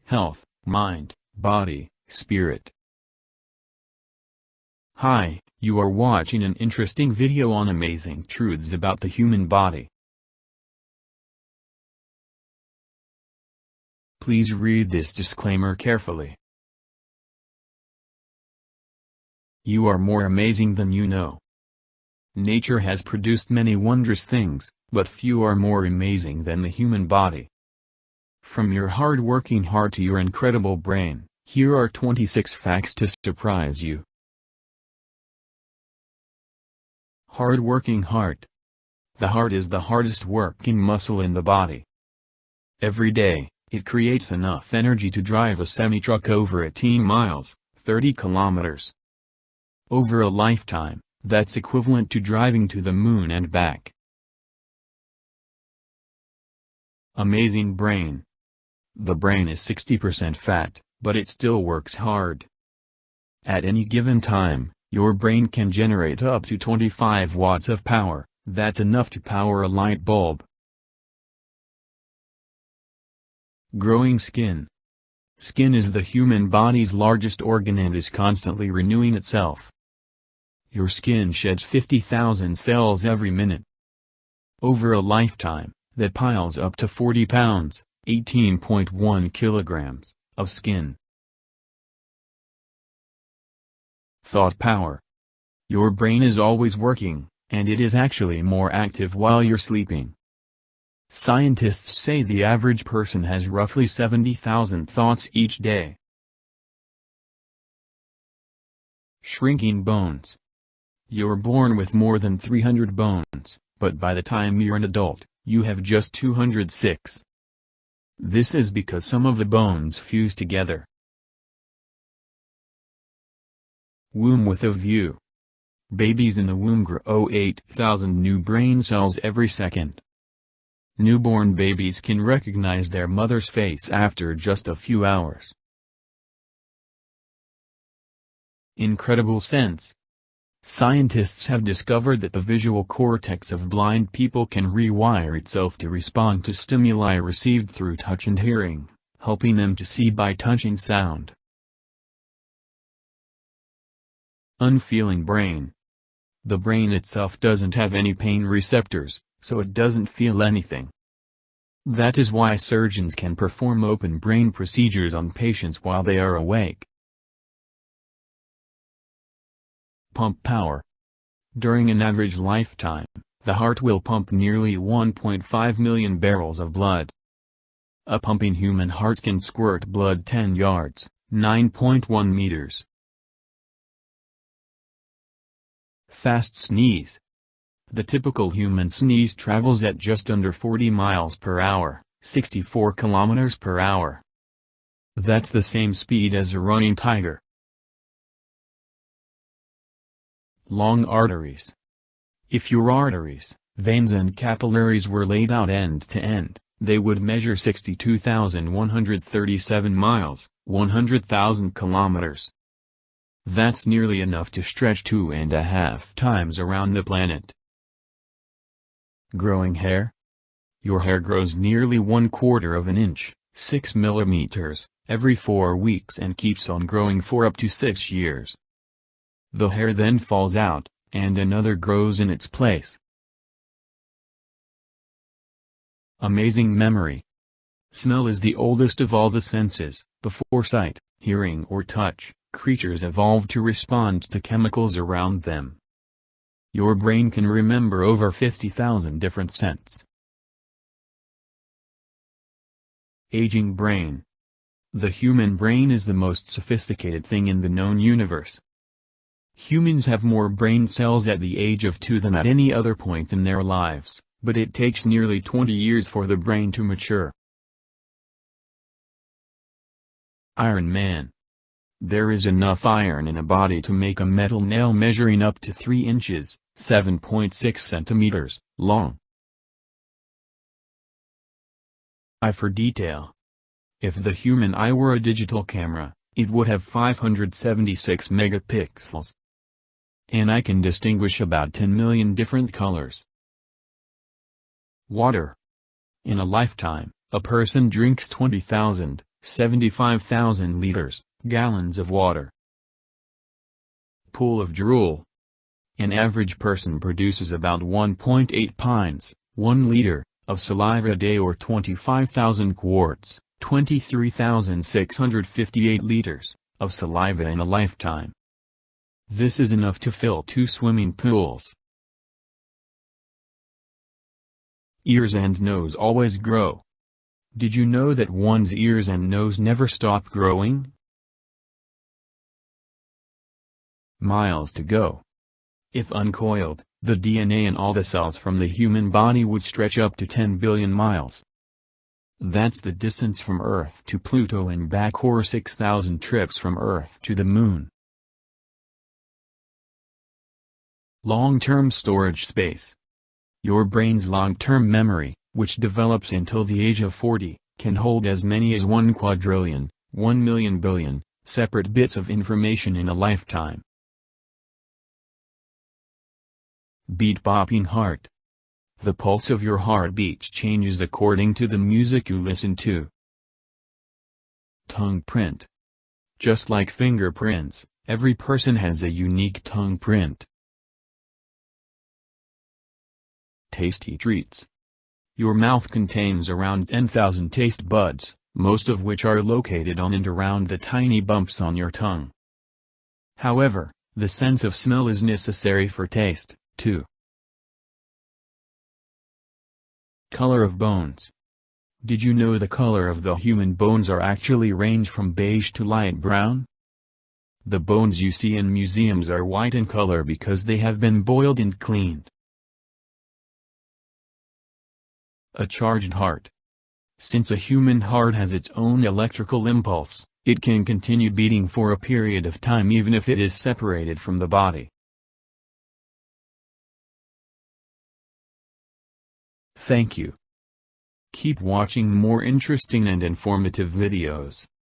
health, mind, body, spirit. Hi, you are watching an interesting video on amazing truths about the human body. Please read this disclaimer carefully. You are more amazing than you know. Nature has produced many wondrous things, but few are more amazing than the human body. From your hard-working heart to your incredible brain, here are 26 facts to surprise you. Hard-working heart. The heart is the hardest working muscle in the body. Every day, it creates enough energy to drive a semi-truck over 18 miles, 30 kilometers. Over a lifetime, that's equivalent to driving to the moon and back. Amazing brain. The brain is 60% fat, but it still works hard. At any given time, your brain can generate up to 25 watts of power. That's enough to power a light bulb. Growing skin. Skin is the human body's largest organ and is constantly renewing itself. Your skin sheds 50,000 cells every minute. Over a lifetime, that piles up to 40 pounds, 18.1 kilograms, of skin. Thought power. Your brain is always working, and it is actually more active while you're sleeping. Scientists say the average person has roughly 70,000 thoughts each day. Shrinking bones. You're born with more than 300 bones, but by the time you're an adult, you have just 206. This is because some of the bones fuse together. Womb with a view. Babies in the womb grow 8,000 new brain cells every second. Newborn babies can recognize their mother's face after just a few hours. Incredible sense. Scientists have discovered that the visual cortex of blind people can rewire itself to respond to stimuli received through touch and hearing, helping them to see by touching sound. Unfeeling brain. The brain itself doesn't have any pain receptors, so it doesn't feel anything. That is why surgeons can perform open brain procedures on patients while they are awake. Pump power. During an average lifetime, the heart will pump nearly 1.5 million barrels of blood. A pumping human heart can squirt blood 10 yards, 9.1 meters. Fast sneeze. The typical human sneeze travels at just under 40 miles per hour, 64 kilometers per hour. That's the same speed as a running tiger. Long arteries. If your arteries, veins and capillaries were laid out end to end, they would measure 62,137 miles, 100,000 kilometers. That's nearly enough to stretch 2.5 times around the planet. Growing hair. Your hair grows nearly 1/4 of an inch, 6 millimeters, every 4 weeks and keeps on growing for up to 6 years. The hair then falls out, and another grows in its place. Amazing memory. Smell is the oldest of all the senses. Before sight, hearing or touch, creatures evolved to respond to chemicals around them. Your brain can remember over 50,000 different scents. Aging brain. The human brain is the most sophisticated thing in the known universe. Humans have more brain cells at the age of 2 than at any other point in their lives, but it takes nearly 20 years for the brain to mature. Iron Man. There is enough iron in a body to make a metal nail measuring up to 3 inches, 7.6 centimeters, long. Eye for detail. If the human eye were a digital camera, it would have 576 megapixels. An eye can distinguish about 10 million different colors. Water. In a lifetime, a person drinks 20,000, 75,000 liters, gallons of water. Pool of drool. An average person produces about 1.8 pints, 1 liter, of saliva a day, or 25,000 quarts, 23,658 liters, of saliva in a lifetime. This is enough to fill 2 swimming pools. Ears and nose always grow. Did you know that one's ears and nose never stop growing? Miles to go. If uncoiled, the DNA in all the cells from the human body would stretch up to 10 billion miles. That's the distance from Earth to Pluto and back, or 6,000 trips from Earth to the Moon. Long-term storage space. Your brain's long-term memory, which develops until the age of 40, can hold as many as 1 quadrillion, 1 million billion, separate bits of information in a lifetime. Beat-bopping heart. The pulse of your heartbeat changes according to the music you listen to. Tongue print. Just like fingerprints, every person has a unique tongue print. Tasty treats. Your mouth contains around 10,000 taste buds, most of which are located on and around the tiny bumps on your tongue. However, the sense of smell is necessary for taste, too. Color of bones. Did you know the color of the human bones are actually range from beige to light brown? The bones you see in museums are white in color because they have been boiled and cleaned. A charged heart. Since a human heart has its own electrical impulse, it can continue beating for a period of time even if it is separated from the body. Thank you. Keep watching more interesting and informative videos.